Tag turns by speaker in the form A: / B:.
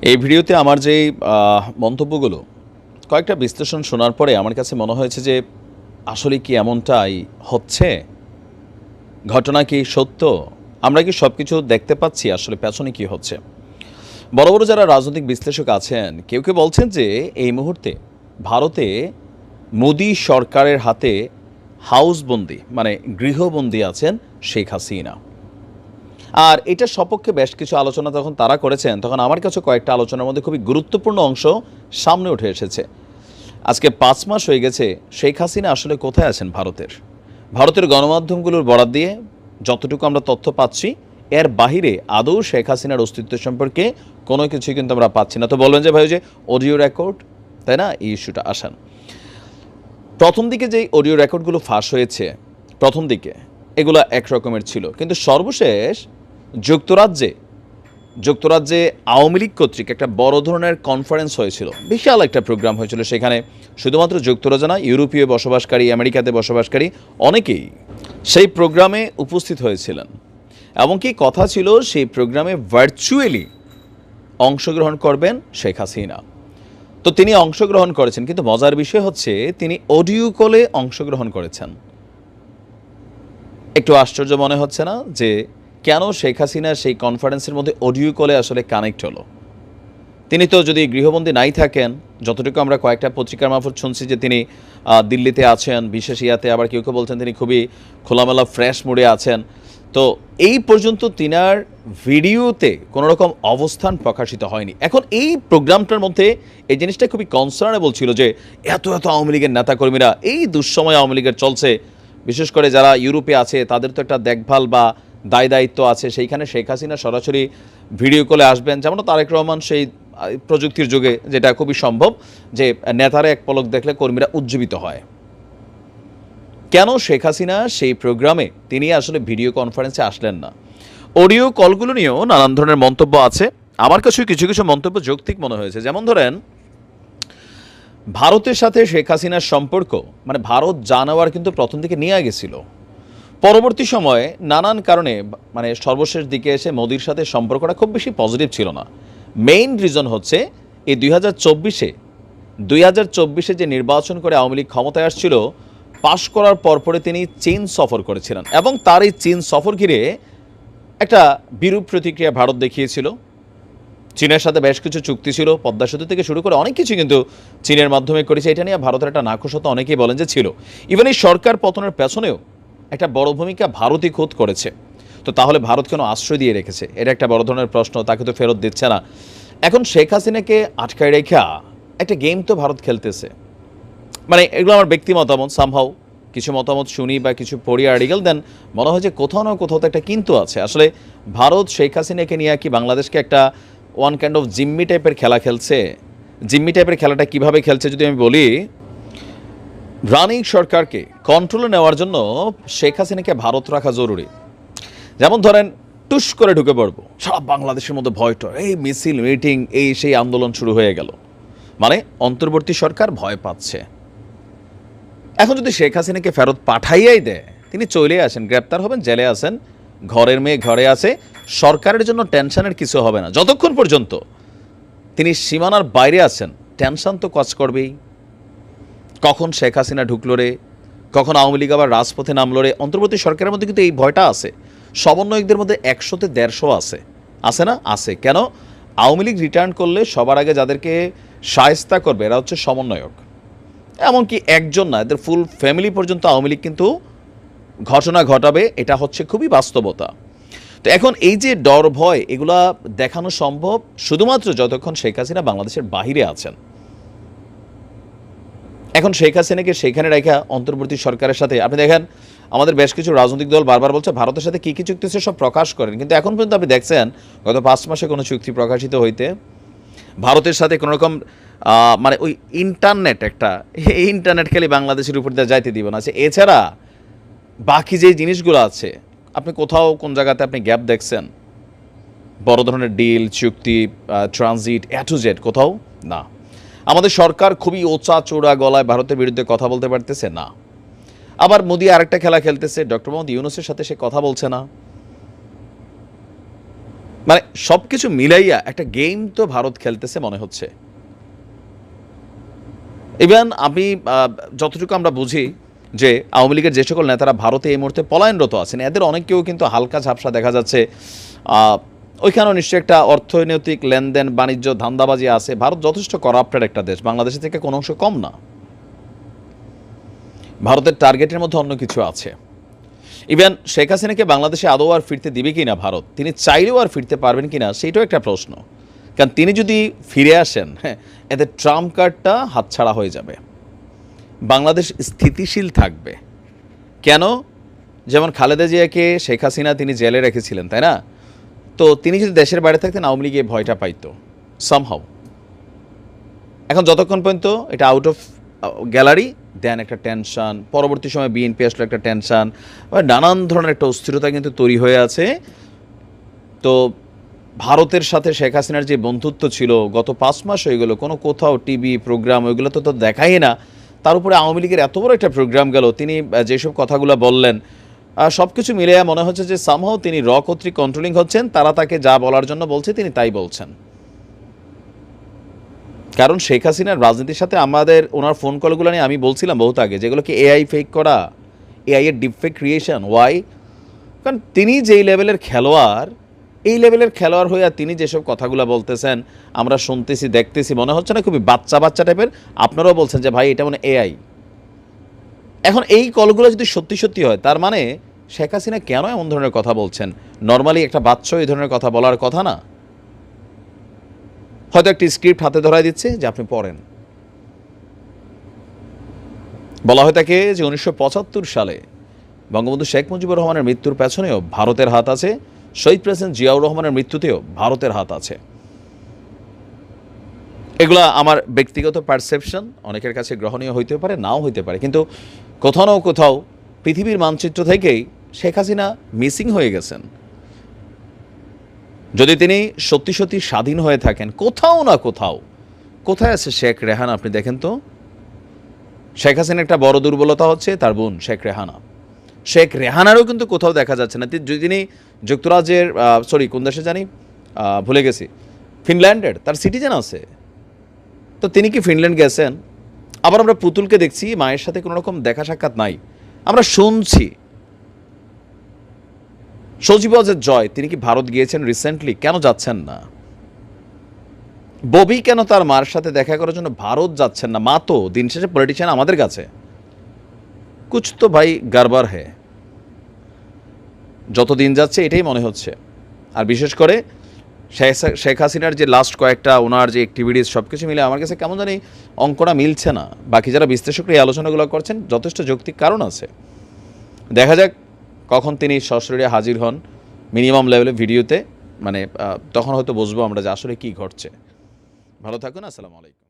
A: এই ভিডিওতে আমার যেই মন্তব্যগুলো কয়েকটা বিশ্লেষণ শোনার পরে আমার কাছে মনে হয়েছে যে আসলে কি এমনটাই হচ্ছে, ঘটনা কি সত্য, আমরা কি সব কিছু দেখতে পাচ্ছি, আসলে পেছনে কি হচ্ছে। বড় বড় যারা রাজনৈতিক বিশ্লেষক আছেন কেউ কেউ বলছেন যে এই মুহূর্তে ভারতে মোদি সরকারের হাতে হাউসবন্দি মানে গৃহবন্দী আছেন শেখ হাসিনা। আর এটার সপক্ষে বেশ কিছু আলোচনা যখন তারা করেছেন তখন আমার কাছে কয়েকটা আলোচনার মধ্যে খুবই গুরুত্বপূর্ণ অংশ সামনে উঠে এসেছে। আজকে 5 মাস হয়ে গেছে শেখ হাসিনা আসলে কোথায় আছেন ভারতের গণমাধ্যমগুলোর বরাত দিয়ে যতটুকু আমরা তথ্য পাচ্ছি এর বাহিরে আদৌ শেখ হাসিনার অস্তিত্ব সম্পর্কে কোনো কিছুই কিন্তু আমরা পাচ্ছি না। তো বলবেন যে ভাই যে অডিও রেকর্ড, তাই না, এই ইস্যুটা আসেন। প্রথম দিকে যেই অডিও রেকর্ডগুলো ফাঁস হয়েছে প্রথম দিকে এগুলো এক রকমের ছিল, কিন্তু সর্বশেষ যুক্তরাজ্যে আওয়ামী লীগ কর্তৃক একটা বড় ধরনের কনফারেন্স হয়েছিল, বিশাল একটা প্রোগ্রাম হয়েছিল। সেখানে শুধুমাত্র যুক্তরাজ্য না, ইউরোপীয় বসবাসকারী, আমেরিকাতে বসবাসকারী অনেকেই সেই প্রোগ্রামে উপস্থিত হয়েছিলেন। এমনকি কথা ছিল সেই প্রোগ্রামে ভার্চুয়ালি অংশগ্রহণ করবেন শেখ হাসিনা। তো তিনি অংশগ্রহণ করেছেন, কিন্তু মজার বিষয় হচ্ছে তিনি অডিও কলে অংশগ্রহণ করেছেন। একটু আশ্চর্য মনে হচ্ছে না যে কেন শেখ হাসিনা সেই কনফারেন্সের মধ্যে অডিও কলে আসলে কানেক্ট হলো? তিনি তো যদি গৃহবন্দী নাই থাকেন, যতটুকু আমরা কয়েকটা পত্রিকার মারফত শুনছি যে তিনি দিল্লিতে আছেন বিশেষ ইয়াতে, আবার কেউ কেউ বলছেন তিনি খুবই খোলামেলা ফ্রেশ মুডে আছেন। তো এই পর্যন্ত তিনার ভিডিওতে কোনো রকম অবস্থান প্রকাশিত হয়নি। এখন এই প্রোগ্রামটার মধ্যে এই জিনিসটা খুবই কনসার্নেবল ছিল যে এত আওয়ামী লীগের নেতাকর্মীরা এই দুঃসময় আওয়ামী লীগের চলছে, বিশেষ করে যারা ইউরোপে আছে তাদের তো একটা দেখভাল বা দায়িত্ব আছে, সেইখানে শেখ হাসিনা সরাসরি ভিডিও কলে আসবেন। যেমন তারেক রহমান সেই প্রযুক্তির যুগে যেটা খুবই সম্ভব যে নেতারা এক পলক দেখলে কর্মীরা উজ্জীবিত হয়। কেন শেখ হাসিনা সেই প্রোগ্রামে তিনি আসলে ভিডিও কনফারেন্সে আসলেন না? অডিও কলগুলো নিয়েও নানান ধরনের মন্তব্য আছে। আমার কাছে কিছু কিছু মন্তব্য যৌক্তিক মনে হয়েছে। যেমন ধরেন, ভারতের সাথে শেখ হাসিনার সম্পর্ক মানে ভারত জানাওয়ার কিন্তু প্রথম দিকে নিয়ে গেছিল, পরবর্তী সময়ে নানান কারণে মানে সর্বশেষ দিকে এসে মোদির সাথে সম্পর্কটা খুব বেশি পজিটিভ ছিল না। মেইন রিজন হচ্ছে এই 2024-এ যে নির্বাচন করে আওয়ামী লীগ ক্ষমতায় আসছিল, পাশ করার পরপরে তিনি চীন সফর করেছিলেন এবং তার এই চীন সফর ঘিরে একটা বিরূপ প্রতিক্রিয়া ভারত দেখিয়েছিল। চীনের সাথে বেশ কিছু চুক্তি ছিল, পদ্মা সেতু থেকে শুরু করে অনেক কিছু কিন্তু চীনের মাধ্যমে করেছে। এটা নিয়ে ভারতের একটা নাখোশতা অনেকেই বলেন যে ছিল। ইভেন এই সরকার পতনের পেছনেও একটা বড় ভূমিকা ভারতই খোদ করেছে। তো তাহলে ভারত কেন আশ্রয় দিয়ে রেখেছে? এটা একটা বড় ধরনের প্রশ্ন। তাকে তো ফেরত দিচ্ছে না। এখন শেখ হাসিনাকে আটকায় রেখা একটা গেম তো ভারত খেলতেছে। মানে এগুলো আমার ব্যক্তি মতামত, সামহাউ কিছু মতামত শুনি বা কিছু পড়ি আর্টিকেল, দেন মনে হয় যে কোথাও না কোথাও তো একটা কিন্তু আছে। আসলে ভারত শেখ হাসিনাকে নিয়ে কি বাংলাদেশকে একটা ওয়ান কাইন্ড অফ জিম্মি টাইপের খেলা খেলছে? জিম্মি টাইপের খেলাটা কিভাবে খেলছে যদি আমি বলি, রানিং সরকারকে কন্ট্রোলে নেওয়ার জন্য শেখ হাসিনাকে ভারত রাখা জরুরি। যেমন ধরেন, টুস করে ঢুকে পড়বো, সারা বাংলাদেশের মধ্যে ভয়টা, এই মিছিল মিটিং এই সেই আন্দোলন শুরু হয়ে গেল, মানে অন্তর্বর্তী সরকার ভয় পাচ্ছে। এখন যদি শেখ হাসিনাকে ফেরত পাঠাইয়াই দেয়, তিনি চলে আসেন, গ্রেপ্তার হবেন, জেলে আছেন, ঘরের মেয়ে ঘরে আছে, সরকারের জন্য টেনশনের কিছু হবে না। যতক্ষণ পর্যন্ত তিনি সীমানার বাইরে আছেন টেনশন তো কাজ করবেই। কখন শেখ হাসিনা ঢুকলো রে, কখন আওয়ামী লীগ আবার রাজপথে নামলো রে। অন্তর্বর্তী সরকারের মধ্যে কিন্তু এই ভয়টা আছে। সমন্বয়কদের মধ্যে 100-তে 150 আছে না? আছে। কেন? আওয়ামী লীগ রিটার্ন করলে সবার আগে যাদেরকে শায়েস্তা করবে এরা হচ্ছে সমন্বয়ক। এমনকি একজন না, এদের ফুল ফ্যামিলি পর্যন্ত আওয়ামী লীগ কিন্তু ঘটনা ঘটাবে, এটা হচ্ছে খুবই বাস্তবতা। তো এখন এই যে ডর ভয় এগুলা দেখানো সম্ভব শুধুমাত্র যতক্ষণ শেখ হাসিনা বাংলাদেশের বাহিরে আছেন। এখন শেখ হাসিনাকে সেখানে রেখা অন্তর্বর্তী সরকারের সাথে, আপনি দেখেন আমাদের বেশ কিছু রাজনৈতিক দল বারবার বলছে ভারতের সাথে কী কী চুক্তি আছে সব প্রকাশ করেন, কিন্তু এখন পর্যন্ত আপনি দেখছেন গত 5 মাসে কোনো চুক্তি প্রকাশিত হইতে? ভারতের সাথে কোনো রকম মানে ওই ইন্টারনেট একটা ইন্টারনেট খালি বাংলাদেশের উপর দিয়ে যাইতে দিব না। এছাড়া বাকি যে জিনিসগুলো আছে আপনি কোথাও কোন জায়গাতে আপনি গ্যাপ দেখছেন? বড় ধরনের ডিল, চুক্তি, ট্রানজিট এ টু জেড কোথাও না। আমাদের সরকার খুবই ওচা চোড়া গলায় ভারতের বিরুদ্ধে কথা বলতে পারতেছে না। আবার মোদি আরেকটা খেলা খেলতেছে, ডক্টর মোহাম্মদ ইউনূসের সাথে সে কথা বলছে না। মানে সব কিছু মিলাইয়া একটা গেম তো ভারত খেলতেছে মনে হচ্ছে। ইভেন আমি যতটুকু আমরা বুঝি যে আওয়ামী লীগের যে সকল নেতারা ভারতে এই মুহূর্তে পলায়নরত আছেন, এদের অনেকেও কিন্তু হালকা ঝাপসা দেখা যাচ্ছে। ওইখানেও নিশ্চয়ই একটা অর্থনৈতিক লেনদেন, বাণিজ্য, ধান্দাবাজি আছে। ভারত যথেষ্ট করাপ্টেড একটা দেশ, বাংলাদেশের থেকে কোনো অংশ কম না। ভারতের টার্গেটের মধ্যে অন্য কিছু আছে। ইভেন শেখ হাসিনাকে বাংলাদেশে আদৌ আর ফিরতে দিবে কিনা ভারত, তিনি চাইলেও আর ফিরতে পারবেন কিনা, সেইটাও একটা প্রশ্ন। কারণ তিনি যদি ফিরে আসেন, হ্যাঁ, এতে ট্রাম্প কার্ডটা হাতছাড়া হয়ে যাবে, বাংলাদেশ স্থিতিশীল থাকবে। কেন? যেমন খালেদা জিয়াকে শেখ হাসিনা তিনি জেলে রেখেছিলেন, তাই না? তো তিনি যদি দেশের বাইরে থাকতেন, আওয়ামী লীগে ভয়টা পাইতো সামহাউ। এখন যতক্ষণ পর্যন্ত এটা আউট অফ গ্যালারি, দেন একটা টেনশন, পরবর্তী সময় বিএনপি আসলে একটা টেনশন, নানান ধরনের একটা অস্থিরতা কিন্তু তৈরি হয়ে আছে। তো ভারতের সাথে শেখ হাসিনার যে বন্ধুত্ব ছিল গত 5 মাস হয়ে গেল, কোনো কোথাও টিভি প্রোগ্রাম ওইগুলো তো দেখাই না। তার উপরে আওয়ামী লীগের এত বড় একটা প্রোগ্রাম গেল, তিনি যেসব কথাগুলো বললেন, সব কিছু মিলে মনে হচ্ছে যে সামহাও তিনি কর্তৃক কন্ট্রোলিং হচ্ছেন। তারা তাকে যা বলার জন্য বলছে তিনি তাই বলছেন। কারণ শেখ হাসিনার রাজনীতির সাথে আমাদের ওনার ফোন কলগুলো নিয়ে আমি বলছিলাম বহুত আগে, যেগুলোকে এআই ফেক করা, এআই এর ডিপফেক ক্রিয়েশন। ওয়াই? কারণ তিনি যেই লেভেলের খেলোয়াড়, এই লেভেলের খেলোয়াড় হইয়া তিনি যেসব কথাগুলো বলতেছেন, আমরা শুনতেছি, দেখতেছি, মনে হচ্ছে না খুবই বাচ্চা বাচ্চা টাইপের। আপনারাও বলছেন যে ভাই এটা মানে এআই। এখন এই কলগুলো যদি সত্যি সত্যি হয়, তার মানে শেখ হাসিনা কেন এমন ধরনের কথা বলছেন? নর্মালি একটা বাচ্চা এই ধরনের কথা বলার কথা না। হয়তো একটি স্ক্রিপ্ট হাতে ধরাই দিচ্ছে যে আপনি পড়েন। বলা হয় থাকে যে 1975 সালে বঙ্গবন্ধু শেখ মুজিবুর রহমানের মৃত্যুর পেছনেও ভারতের হাত আছে, শহীদ প্রেসিডেন্ট জিয়াউর রহমানের মৃত্যুতেও ভারতের হাত আছে। এগুলা আমার ব্যক্তিগত পারসেপশন, অনেকের কাছে গ্রহণীয় হইতে পারে, নাও হইতে পারে, কিন্তু কোথাও না কোথাও পৃথিবীর মানচিত্র থেকেই শেখ হাসিনা মিসিং হয়ে গেছেন। যদি তিনি সত্যি সত্যি স্বাধীন হয়ে থাকেন, কোথাও না কোথাও, কোথায় আছে শেখ রেহানা? আপনি দেখেন তো। শেখ হাসিনার একটা বড় দুর্বলতা হচ্ছে তার বোন শেখ রেহানা। শেখ রেহানারও কিন্তু কোথাও দেখা যাচ্ছে না। তিনি যুক্তরাজ্যের, কোন দেশে জানি, ভুলে গেছি, ফিনল্যান্ডের তার সিটিজেন আছে। তো তিনি কি ফিনল্যান্ড গেছেন? আবার আমরা পুতুলকে দেখছি মায়ের সাথে কোনো রকম দেখা সাক্ষাৎ নাই। আমরা শুনছি সজীব ওয়াজেদ জয় তিনি কি ভারত গিয়েছেন রিসেন্টলি? কেন যাচ্ছেন না? ববি কেন তার মার সাথে দেখা করার জন্য ভারত যাচ্ছেন না? মা তো দিন শেষে পলিটিশিয়ান আমাদের কাছে। কুছ তো ভাই গারবার হে। যত দিন যাচ্ছে এটাই মনে হচ্ছে। আর বিশেষ করে শেখ হাসিনার যে লাস্ট কয়েকটা ওনার যে অ্যাক্টিভিটিস, সব কিছু মিলে আমার কাছে কেমন জানি অঙ্কটা মিলছে না। বাকি যারা বিশ্লেষকরা এই আলোচনাগুলো করছেন যথেষ্ট যৌক্তিক কারণ আছে। দেখা যাক কখন তিনি সশরীরে হাজির হন মিনিমাম লেভেলে ভিডিওতে, মানে তখন হয়তো বুঝবো আমরা যে আসলে কী ঘটছে। ভালো থাকুন, আসসালামু আলাইকুম।